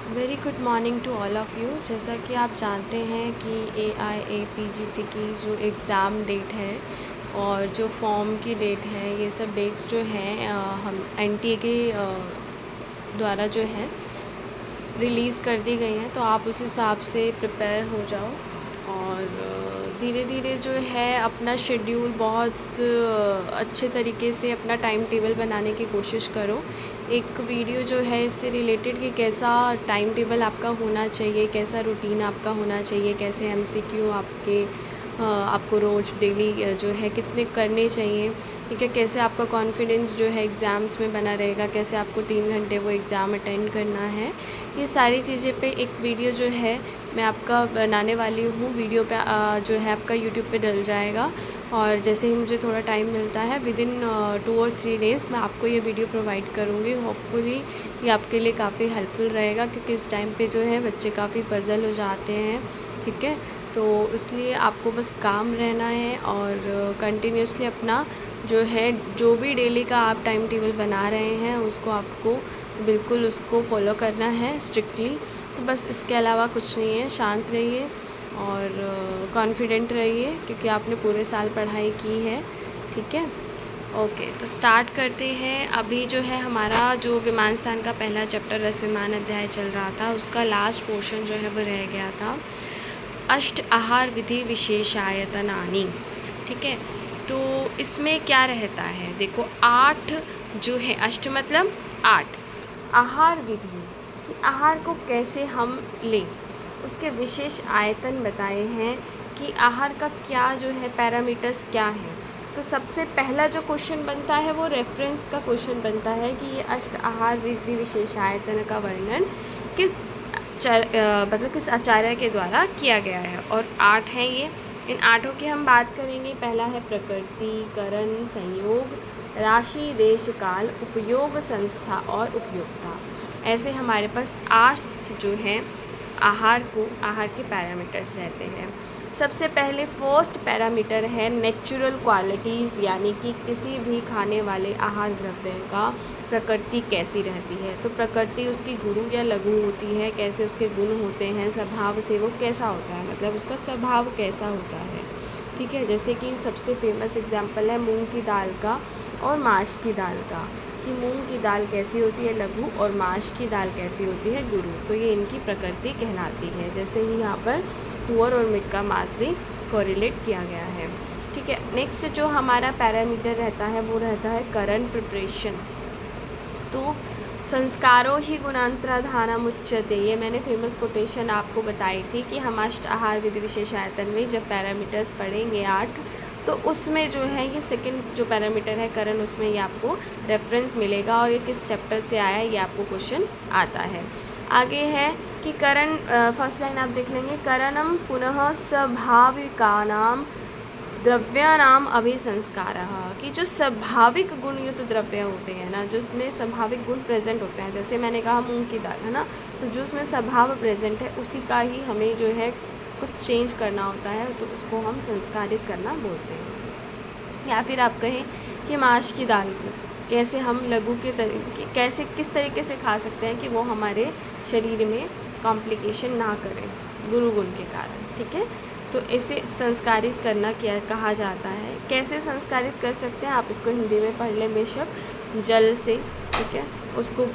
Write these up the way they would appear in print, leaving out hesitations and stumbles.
Very good morning to all of you. जैसा कि आप जानते हैं कि AIAPGT की जो एग्ज़ाम डेट है और जो फॉर्म की डेट है, ये सब डेट्स जो हैं हम NTA के द्वारा जो है रिलीज़ कर दी गई हैं। तो आप उस हिसाब से प्रिपेयर हो जाओ और धीरे धीरे जो है अपना शेड्यूल बहुत अच्छे तरीके से अपना टाइम टेबल बनाने की कोशिश करो। एक वीडियो जो है इससे रिलेटेड कि कैसा टाइम टेबल आपका होना चाहिए, कैसा रूटीन आपका होना चाहिए, कैसे MCQ आपको रोज़ डेली जो है कितने करने चाहिए, ठीक है, कैसे आपका कॉन्फिडेंस जो है एग्ज़ाम्स में बना रहेगा, कैसे आपको 3 घंटे वो एग्ज़ाम अटेंड करना है। ये सारी चीज़ें पे एक वीडियो जो है मैं आपका बनाने वाली हूँ। वीडियो पे जो है आपका यूट्यूब पे डल जाएगा और जैसे ही मुझे थोड़ा टाइम मिलता है विदिन 2 और 3 डेज़ मैं आपको ये वीडियो प्रोवाइड करूँगी। होपफुली ये आपके लिए काफ़ी हेल्पफुल रहेगा, क्योंकि इस टाइम पे जो है बच्चे काफ़ी पज़ल हो जाते हैं, ठीक है। तो इसलिए आपको बस काम रहना है और कंटिन्यूसली अपना जो है जो भी डेली का आप टाइम टेबल बना रहे हैं उसको आपको बिल्कुल उसको फॉलो करना है स्ट्रिक्टली। तो बस इसके अलावा कुछ नहीं है। शांत रहिए और कॉन्फिडेंट रहिए, क्योंकि आपने पूरे साल पढ़ाई की है, ठीक है। ओके, तो स्टार्ट करते हैं। अभी जो है हमारा जो विमान स्थान का पहला चैप्टर रस विमान अध्याय चल रहा था, उसका लास्ट पोर्शन जो है वो रह गया था, अष्ट आहार विधि विशेषायतनानि, ठीक है। तो इसमें क्या रहता है, देखो 8 जो है, अष्ट मतलब 8, आहार विधि कि आहार को कैसे हम लें, उसके विशेष आयतन बताए हैं कि आहार का क्या जो है पैरामीटर्स क्या हैं। तो सबसे पहला जो क्वेश्चन बनता है वो रेफरेंस का क्वेश्चन बनता है कि ये अष्ट आहार विधि विशेष आयतन का वर्णन किस मतलब किस आचार्य के द्वारा किया गया है। और 8 हैं ये। इन 8 की हम बात करेंगे। पहला है प्रकृति, करण, संयोग, राशि, देश, काल, उपयोग, संस्था और उपयोगिता। ऐसे हमारे पास 8 जो हैं आहार के पैरामीटर्स रहते हैं। सबसे पहले फर्स्ट पैरामीटर है नेचुरल क्वालिटीज़, यानी कि किसी भी खाने वाले आहार द्रव्य का प्रकृति कैसी रहती है। तो प्रकृति उसकी गुरु या लघु होती है, कैसे उसके गुण होते हैं, स्वभाव से वो कैसा होता है, मतलब उसका स्वभाव कैसा होता है, ठीक है। जैसे कि सबसे फेमस एग्जाम्पल है मूंग की दाल का और माश की दाल का, कि मूंग की दाल कैसी होती है लघु और माश की दाल कैसी होती है गुरु। तो ये इनकी प्रकृति कहलाती है। जैसे ही यहाँ पर सूअर और मीट का मांस भी कोरिलेट किया गया है, ठीक है। नेक्स्ट जो हमारा पैरामीटर रहता है वो रहता है करंट प्रिपरेशंस। तो संस्कारो ही गुणांतराधानमुच्यते, ये मैंने फेमस कोटेशन आपको बताई थी कि हम अष्ट आहार विधि विशेष आयतन में जब पैरामीटर्स पढ़ेंगे 8, तो उसमें जो है ये सेकंड जो पैरामीटर है करण, उसमें ये आपको रेफरेंस मिलेगा और ये किस चैप्टर से आया है ये आपको क्वेश्चन आता है। आगे है कि करण, फर्स्ट लाइन आप देख लेंगे, करणम पुनः स्वाभाविकानाम द्रव्यानाम अभिसंस्कारः, कि जो स्वाभाविक गुणयुक्त द्रव्य होते हैं ना, जो उसमें स्वाभाविक गुण प्रेजेंट होते हैं, जैसे मैंने कहा मूंग की दाल है ना, तो जो उसमें स्वभाव प्रेजेंट है उसी का ही हमें जो है कुछ चेंज करना होता है, तो उसको हम संस्कारित करना बोलते हैं। या फिर आप कहें कि माश की दाल को कैसे हम लघु के तरीके कैसे किस तरीके से खा सकते हैं कि वो हमारे शरीर में कॉम्प्लिकेशन ना करें गुरु गुण के कारण, ठीक है। तो इसे संस्कारित करना क्या कहा जाता है। कैसे संस्कारित कर सकते हैं, आप इसको हिंदी में पढ़ लें बेशक, जल से, ठीक है। उसको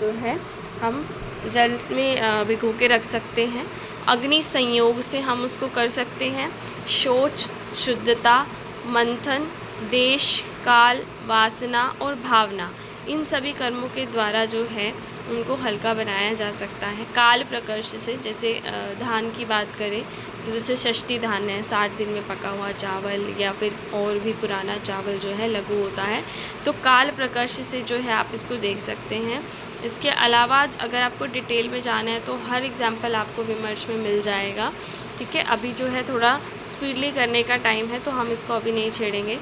जो है हम जल में भिगो के रख सकते हैं। अग्नि संयोग से हम उसको कर सकते हैं। शौच, शुद्धता, मंथन, देश, काल, वासना और भावना, इन सभी कर्मों के द्वारा जो है उनको हल्का बनाया जा सकता है। काल प्रकर्ष से, जैसे धान की बात करें तो जैसे षष्ठी धान्य है, 60 दिन में पका हुआ चावल या फिर और भी पुराना चावल जो है लघु होता है, तो काल प्रकर्ष से जो है आप इसको देख सकते हैं। इसके अलावा अगर आपको डिटेल में जाना है तो हर एग्जाम्पल आपको विमर्श में मिल जाएगा, ठीक है। अभी जो है थोड़ा स्पीडली करने का टाइम है तो हम इसको अभी नहीं छेड़ेंगे।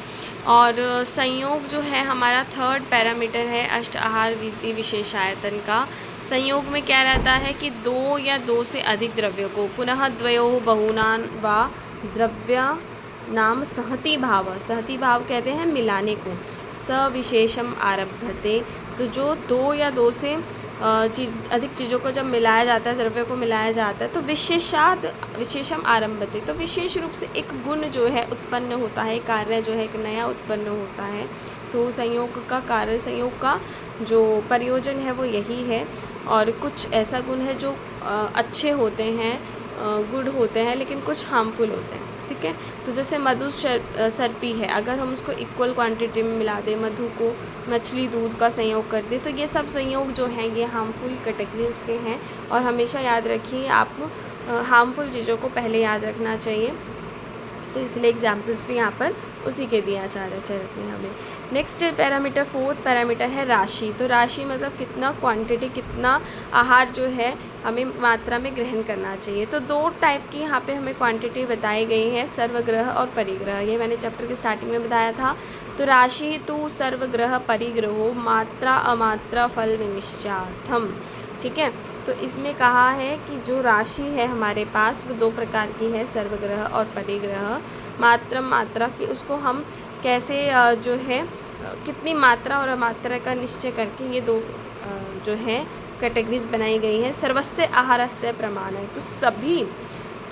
और संयोग जो है हमारा थर्ड पैरामीटर है अष्ट आहार विधि विशेष आयतन का। संयोग में क्या रहता है कि 2 या 2 से अधिक द्रव्यों को, पुनः द्वयोः बहुनां वा द्रव्यानां सहति भाव, सहति भाव कहते हैं मिलाने को, सविशेषम आरभते। तो जो 2 या 2 से अधिक चीज़ों को जब मिलाया जाता है, द्रव्य को मिलाया जाता है तो विशेषम आरंभते, तो विशेष रूप से एक गुण जो है उत्पन्न होता है, कार्य जो है एक नया उत्पन्न होता है। तो संयोग का कार्य, संयोग का जो प्रयोजन है वो यही है। और कुछ ऐसा गुण है जो अच्छे होते हैं, गुड होते हैं, लेकिन कुछ हार्मफुल होते हैं। ठीक है, तो जैसे मधु सर्पी है, अगर हम उसको इक्वल क्वांटिटी में मिला दें, मधु को मछली दूध का संयोग कर दें, तो ये सब संयोग जो हैं ये हार्मफुल कैटेगरीज के हैं। और हमेशा याद रखिए, आप हार्मफुल चीज़ों को पहले याद रखना चाहिए। तो इसलिए एग्जाम्पल्स भी यहाँ पर उसी के दिया जा रहा है हमें। नेक्स्ट पैरामीटर, फोर्थ पैरामीटर है राशि। तो राशि मतलब कितना, क्वांटिटी, कितना आहार जो है हमें मात्रा में ग्रहण करना चाहिए। तो दो टाइप की यहाँ पे हमें क्वांटिटी बताई गई है, सर्वग्रह और परिग्रह। ये मैंने चैप्टर की स्टार्टिंग में बताया था। तो राशि तो सर्वग्रह परिग्रहो मात्रा अमात्रा फल विनिश्चार्थम। ठीक है, तो इसमें कहा है कि जो राशि है हमारे पास वो दो प्रकार की है, सर्वग्रह और परिग्रह। मात्रा की उसको हम कैसे जो है कितनी मात्रा और अमात्रा का निश्चय करके ये दो जो है कैटेगरीज बनाई गई है। सर्वस्य आहारस्य प्रमाण है, तो सभी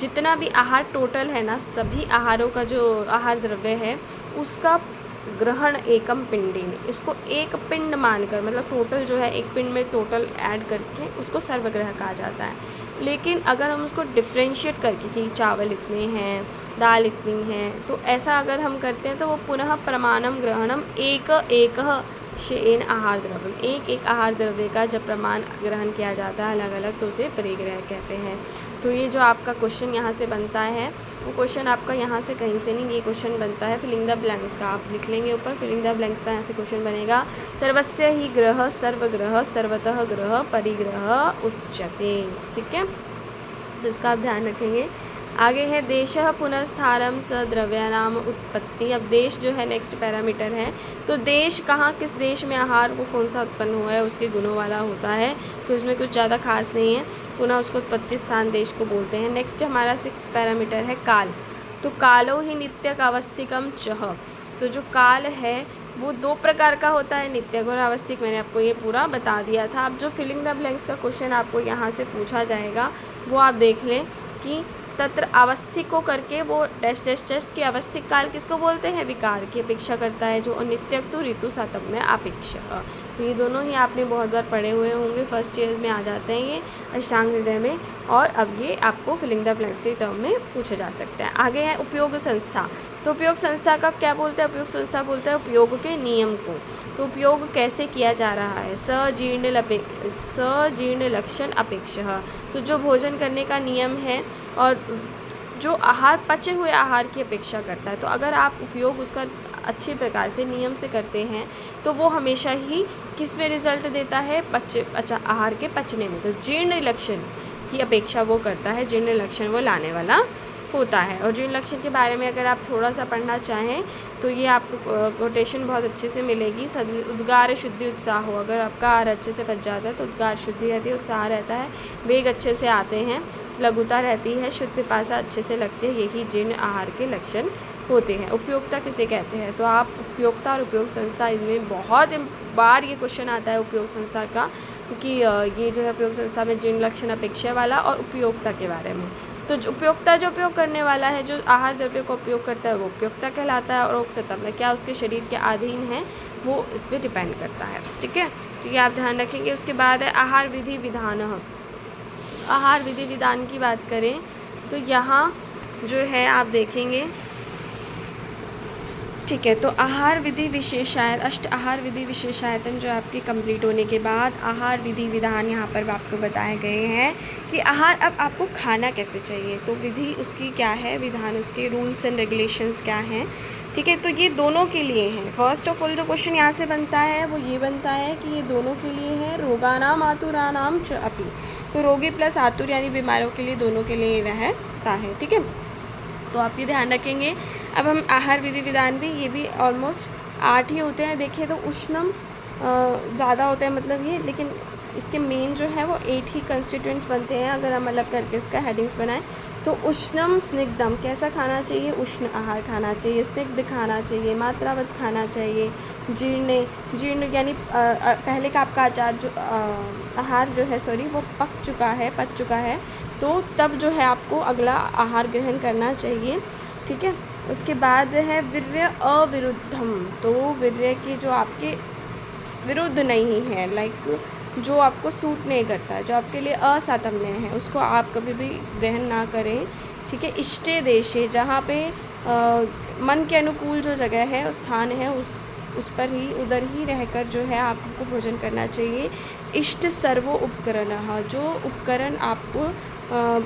जितना भी आहार टोटल है ना, सभी आहारों का जो आहार द्रव्य है उसका ग्रहण एकम पिंडेन, इसको एक पिंड मानकर, मतलब टोटल जो है एक पिंड में टोटल ऐड करके उसको सर्वग्रह कहा जाता है। लेकिन अगर हम उसको डिफ्रेंशिएट करके कि चावल इतने हैं, दाल इतनी है, तो ऐसा अगर हम करते हैं तो वो पुनः प्रमाणम ग्रहणम एक एक शेन आहार द्रव्य, एक एक आहार द्रव्य का जब प्रमाण ग्रहण किया जाता है अलग अलग, तो उसे परिग्रह कहते हैं। तो ये जो आपका क्वेश्चन यहाँ से बनता है वो क्वेश्चन आपका यहाँ से कहीं से नहीं, ये क्वेश्चन बनता है फिलिंग द ब्लैंक्स का। आप लिख लेंगे ऊपर, फिलिंग द ब्लैंक्स का यहाँ से क्वेश्चन बनेगा। सर्वस्य ही ग्रह सर्वग्रह सर्वतः ग्रह परिग्रह उच्यते। ठीक है, तो इसका आप ध्यान रखेंगे। आगे है देशः पुनर्स्थानम स द्रव्यानाम उत्पत्ति। अब देश जो है नेक्स्ट पैरामीटर है। तो देश कहाँ, किस देश में आहार को कौन सा उत्पन्न हुआ है उसके गुणों वाला होता है, तो इसमें कुछ ज़्यादा खास नहीं है। पुनः उसको उत्पत्ति स्थान देश को बोलते हैं। नेक्स्ट हमारा 6 पैरामीटर है काल। तो कालो ही नित्यक अवस्थिकम चह। तो जो काल है वो दो प्रकार का होता है, नित्यक और अवस्थिक। मैंने आपको ये पूरा बता दिया था। अब जो फिलिंग द ब्लैंक्स का क्वेश्चन आपको यहाँ से पूछा जाएगा वो आप देख लें कि तत्र अवस्थिक को करके वो डैश डैश डैश की अवस्थिक काल किसको बोलते हैं, विकार की अपेक्षा करता है जो, और नित्यक तो ऋतु सातम में अपेक्षा। तो ये दोनों ही आपने बहुत बार पढ़े हुए होंगे, फर्स्ट ईयर में आ जाते हैं ये अष्टांग हृदय में, और अब ये आपको फिलिंग द ब्लैंक्स के टर्म में पूछा जा सकता है। आगे है उपयोग संस्था। तो उपयोग संस्था का क्या बोलते हैं, उपयोग संस्था बोलते हैं उपयोग के नियम को। तो उपयोग कैसे किया जा रहा है, सजीर्ण लक्षण अपेक्षा। तो जो भोजन करने का नियम है और जो आहार पचे हुए आहार की अपेक्षा करता है, तो अगर आप उपयोग उसका अच्छे प्रकार से नियम से करते हैं तो वो हमेशा ही किस में रिजल्ट देता है, आहार के पचने में। तो जीर्ण लक्षण की अपेक्षा वो करता है, जीर्ण लक्षण वो लाने वाला होता है। और जीर्ण लक्षण के बारे में अगर आप थोड़ा सा पढ़ना चाहें तो ये आपको कोटेशन बहुत अच्छे से मिलेगी। उद्गार शुद्धि उत्साह हो, अगर आपका आहार अच्छे से पच जाता है तो उद्गार शुद्धि रहती है, उत्साह रहता है, वेग अच्छे से आते हैं, लघुता रहती है, शुद्ध पिपासा अच्छे से लगती है, यही जीर्ण आहार के लक्षण होते हैं। उपयोगिता किसे कहते हैं, तो आप उपयोगिता और उपयोग संस्था, इनमें बहुत बार ये क्वेश्चन आता है उपयोग संस्था का, क्योंकि ये जो है उपयोग संस्था में जीर्ण लक्षण अपेक्षा वाला और उपयोगिता के बारे में। तो जो उपयोगिता, जो उपयोग करने वाला है, जो आहार द्रव्य को उपयोग करता है वो उपयोगिता कहलाता है, और उपसतम में क्या उसके शरीर के अधीन है वो इस पर डिपेंड करता है। ठीक है, तो ये आप ध्यान रखेंगे। उसके बाद है आहार विधि विधान। आहार विधि विधान की बात करें तो यहाँ जो है आप देखेंगे, ठीक है, तो आहार विधि विशेषायत, अष्ट आहार विधि विशेषायतन जो आपकी कंप्लीट होने के बाद आहार विधि विधान यहाँ पर आपको बताए गए हैं कि आहार अब आपको खाना कैसे चाहिए। तो विधि उसकी क्या है, विधान उसके रूल्स एंड रेगुलेशंस क्या हैं। ठीक है, तो ये दोनों के लिए हैं। फर्स्ट ऑफ ऑल जो क्वेश्चन यहाँ से बनता है वो ये बनता है कि ये दोनों के लिए है, रोगानाम आतुरानाम च अपि। तो रोगी प्लस आतुर यानी बीमारों के लिए, दोनों के लिए रहता है। ठीक है, तो आप ये ध्यान रखेंगे। अब हम आहार विधि विधान भी, ये भी ऑलमोस्ट 8 ही होते हैं। देखिए तो उष्णम ज़्यादा होते हैं मतलब ये, लेकिन इसके मेन जो है वो 8 ही कंस्टिट्यूएंट्स बनते हैं। अगर हम अलग करके इसका हेडिंग्स बनाएं तो उष्णम स्निग्धम, कैसा खाना चाहिए, उष्ण आहार खाना चाहिए, स्निग्ध खाना चाहिए, मात्रावत खाना चाहिए, जीर्ण यानी पहले का आपका आचार जो आहार जो है वो पच चुका है, तो तब जो है आपको अगला आहार ग्रहण करना चाहिए। ठीक है। उसके बाद है वीर्य अविरुद्धम, तो वीर्य की जो आपके विरुद्ध नहीं है, लाइक जो आपको सूट नहीं करता, जो आपके लिए असातम्य है, उसको आप कभी भी ग्रहण ना करें। ठीक है। इष्टे देशे, जहाँ पे मन के अनुकूल जो जगह है, स्थान है, उस पर ही उधर ही रहकर जो है आपको भोजन करना चाहिए। इष्ट सर्वो उपकरण, जो उपकरण आपको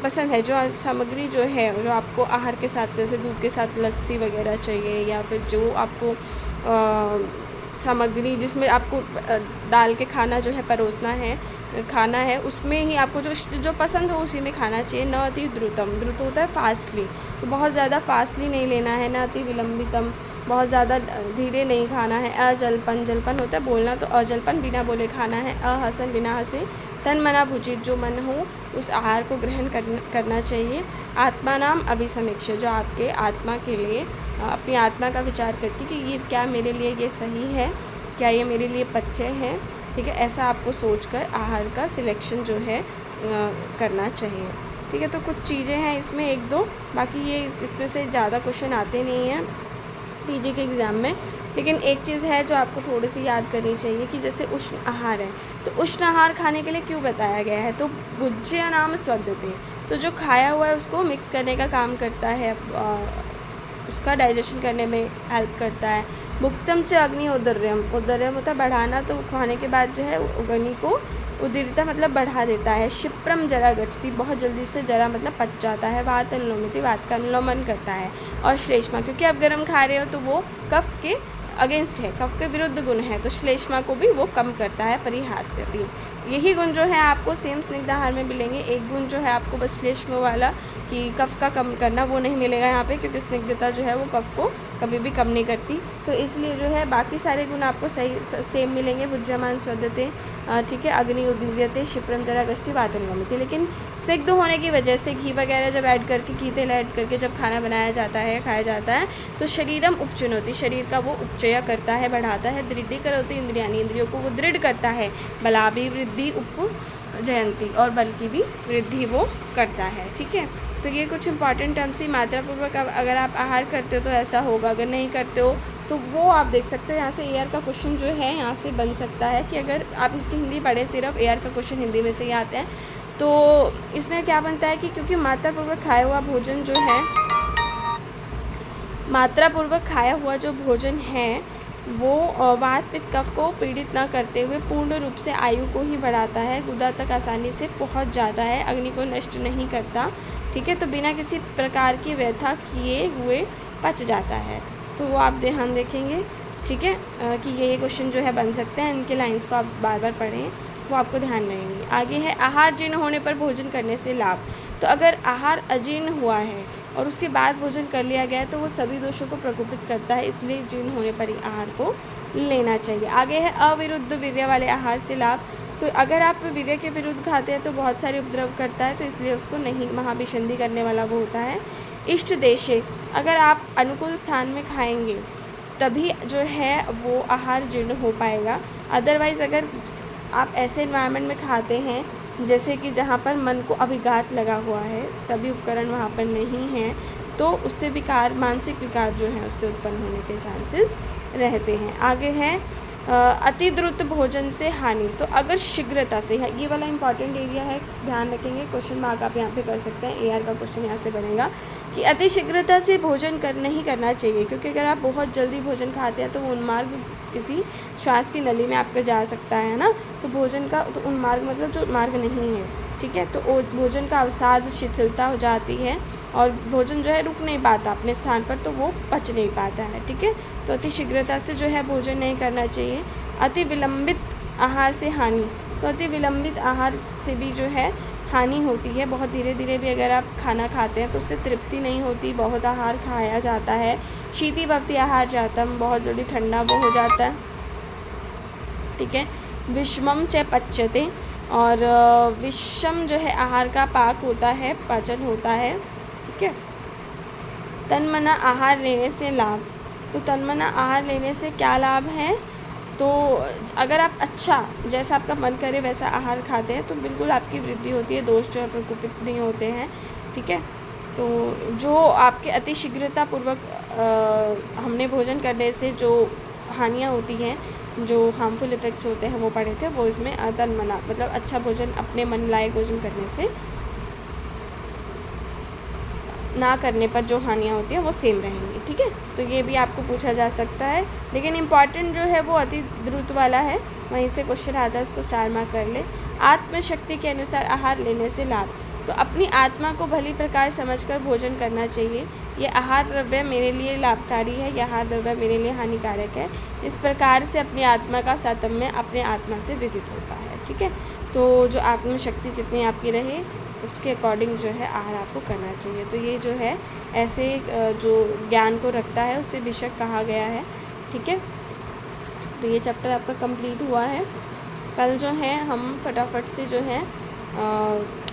पसंद है, जो सामग्री जो है, जो आपको आहार के साथ, जैसे दूध के साथ लस्सी वगैरह चाहिए, या फिर जो आपको सामग्री जिसमें आपको डाल के खाना जो है परोसना है, खाना है, उसमें ही आपको जो पसंद हो उसी में खाना चाहिए। न अति द्रुतम, द्रुत होता है फास्टली, तो बहुत ज़्यादा फास्टली नहीं लेना है। न अति विलंबितम, बहुत ज़्यादा धीरे नहीं खाना है। अजल्पन, जल्पन होता है बोलना, तो अजल्पन बिना बोले खाना है। अहसन, बिना हंसे। तन मना भुजित, जो मन हो उस आहार को ग्रहण करना चाहिए। आत्मा नाम अभिसमीक्ष, जो आपके आत्मा के लिए अपनी आत्मा का विचार करके कि ये क्या मेरे लिए ये सही है, क्या ये मेरे लिए पथ्य है। ठीक है। ऐसा आपको सोचकर आहार का सिलेक्शन जो है करना चाहिए। ठीक है। तो कुछ चीज़ें हैं इसमें, एक दो, बाकी ये इसमें से ज़्यादा क्वेश्चन आते नहीं हैं पीजी के एग्ज़ाम में। लेकिन एक चीज़ है जो आपको थोड़ी सी याद करनी चाहिए कि जैसे उष्ण आहार है, तो उष्ण आहार खाने के लिए क्यों बताया गया है, तो भुज्य नाम स्वर्धते, तो जो खाया हुआ है उसको मिक्स करने का काम करता है, उसका डाइजेशन करने में हेल्प करता है। भुक्तम च अग्नि उदर्यम, उदर्यम होता है बढ़ाना, तो खाने के बाद जो है अग्नि को उदीरता मतलब बढ़ा देता है। क्षिप्रम जरा गच्छति, बहुत जल्दी से जरा मतलब पच जाता है। वात अनुलोमिति, वात का अनुलोमन करता है। और श्लेष्मा, क्योंकि आप गर्म खा रहे हो तो वो कफ के अगेंस्ट है, कफ के विरुद्ध गुण है, तो श्लेष्मा को भी वो कम करता है। परिहास्यति, यही गुण जो है आपको सेम स्निग्ध आहार में मिलेंगे। एक गुण जो है आपको बस श्लेष्म वाला कि कफ का कम करना, वो नहीं मिलेगा यहाँ पे, क्योंकि स्निग्धता जो है वो कफ को कभी भी कम नहीं करती। तो इसलिए जो है बाकी सारे गुण आपको सही सेम मिलेंगे। भुज्यमान स्वर्धते, ठीक है, अग्नि उदीर्यते, क्षिप्रम जरा गच्छति, वात अनुलोमिति। लेकिन स्निग्ध होने की वजह से घी वगैरह जब ऐड करके, घी तेल ऐड करके जब खाना बनाया जाता है, खाया जाता है, तो शरीरम उपचुनोति, शरीर का वो उपचय करता है, बढ़ाता है। दृढ़ीकरोति इंद्रियाणि, इंद्रियों को वो दृढ़ करता है। बलाभि वृद्धि उपजयंती, और बल की भी वृद्धि वो करता है। ठीक है। तो ये कुछ इंपॉर्टेंट टर्म्स ही। मात्रापूर्वक अगर आप आहार करते हो तो ऐसा होगा, अगर नहीं करते हो तो वो आप देख सकते हो। यहाँ से एआर का क्वेश्चन जो है यहाँ से बन सकता है कि अगर आप इसकी हिंदी पढ़े, सिर्फ एआर का क्वेश्चन हिंदी में से ही आते हैं, तो इसमें क्या बनता है कि क्योंकि मात्रापूर्वक खाया हुआ भोजन जो है, मात्रापूर्वक खाया हुआ जो भोजन है वो वात पित्त कफ को पीड़ित न करते हुए पूर्ण रूप से आयु को ही बढ़ाता है, गुदा तक आसानी से पहुंच जाता है, अग्नि को नष्ट नहीं करता। ठीक है। तो बिना किसी प्रकार की व्यथा किए हुए पच जाता है, तो वो आप ध्यान देखेंगे। ठीक है। कि ये क्वेश्चन जो है बन सकते हैं, इनके लाइंस को आप बार बार पढ़ें, वो आपको ध्यान रहेंगे। आगे है आहार जीर्ण होने पर भोजन करने से लाभ। तो अगर आहार अजीर्ण हुआ है और उसके बाद भोजन कर लिया गया है तो वो सभी दोषों को प्रकोपित करता है, इसलिए जीर्ण होने पर ही आहार को लेना चाहिए। आगे है अविरुद्ध वीर्य वाले आहार से लाभ। तो अगर आप वीर्य के विरुद्ध खाते हैं तो बहुत सारे उपद्रव करता है, तो इसलिए उसको नहीं, महाभिसंधि करने वाला वो होता है। इष्ट देशे, अगर आप अनुकूल स्थान में खाएंगे तभी जो है वो आहार जीर्ण हो पाएगा। अदरवाइज़ अगर आप ऐसे इन्वायरमेंट में खाते हैं जैसे कि जहाँ पर मन को अभिघात लगा हुआ है, सभी उपकरण वहाँ पर नहीं हैं, तो उससे विकार, मानसिक विकार जो है उससे उत्पन्न होने के चांसेस रहते हैं। आगे है अति द्रुत भोजन से हानि। तो अगर शीघ्रता से, ये वाला इंपॉर्टेंट एरिया है, ध्यान रखेंगे, क्वेश्चन मार्क आप यहाँ पे कर सकते हैं। एआर का क्वेश्चन यहाँ से बनेगा कि अति शीघ्रता से भोजन नहीं करना चाहिए, क्योंकि अगर आप बहुत जल्दी भोजन खाते हैं तो वो उन्मार्ग किसी श्वास की नली में आपका जा सकता है ना। तो भोजन का तो उन्मार्ग मतलब जो मार्ग नहीं है। ठीक है। तो भोजन का अवसाद, शिथिलता हो जाती है और भोजन जो है रुक नहीं पाता अपने स्थान पर, तो वो पच नहीं पाता है। ठीक है। तो अति शीघ्रता से जो है भोजन नहीं करना चाहिए। अति विलंबित आहार से हानि। तो अति विलंबित आहार से भी जो है हानि होती है। बहुत धीरे धीरे भी अगर आप खाना खाते हैं तो उससे तृप्ति नहीं होती, बहुत आहार खाया जाता है। शीति भवति आहार जातम, बहुत जल्दी ठंडा वो हो जाता है। ठीक है। विषमम च पच्यते, और विषम जो है आहार का पाक होता है, पाचन होता है। ठीक है। तन्मना आहार लेने से लाभ। तो तन्मना आहार लेने से क्या लाभ है तो अगर आप अच्छा जैसा आपका मन करे वैसा आहार खाते हैं तो बिल्कुल आपकी वृद्धि होती है, दोष जो है प्रकोपित नहीं होते हैं, ठीक है। तो जो आपके अतिशीघ्रतापूर्वक हमने भोजन करने से जो हानियाँ होती हैं, जो हार्मफुल इफ़ेक्ट्स होते हैं वो पढ़े थे, वो इसमें तन मना मतलब अच्छा भोजन अपने मन लायक भोजन करने से ना करने पर जो हानियाँ होती हैं वो सेम रहेंगी, ठीक है। तो ये भी आपको पूछा जा सकता है, लेकिन इम्पॉर्टेंट जो है वो अति द्रुत वाला है, वहीं से क्वेश्चन आता है, उसको 4 मार्क कर ले। आत्मशक्ति के अनुसार आहार लेने से लाभ। तो अपनी आत्मा को भली प्रकार समझकर भोजन करना चाहिए। ये आहार द्रव्य मेरे लिए लाभकारी है, यह आहार द्रव्य मेरे लिए हानिकारक है। इस प्रकार से अपनी आत्मा का सातम्य अपने आत्मा से विदित होता है, ठीक है। तो जो आत्मशक्ति जितनी आपकी रहे उसके अकॉर्डिंग जो है आहार आपको करना चाहिए। तो ये जो है ऐसे जो ज्ञान को रखता है उससे विषय कहा गया है, ठीक है। तो ये चैप्टर आपका कंप्लीट हुआ है। कल जो है हम फटाफट से जो है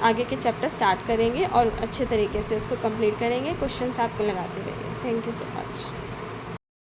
आगे के चैप्टर स्टार्ट करेंगे और अच्छे तरीके से उसको कंप्लीट करेंगे। क्वेश्चंस आपको लगाते रहेंगे। Thank you so much.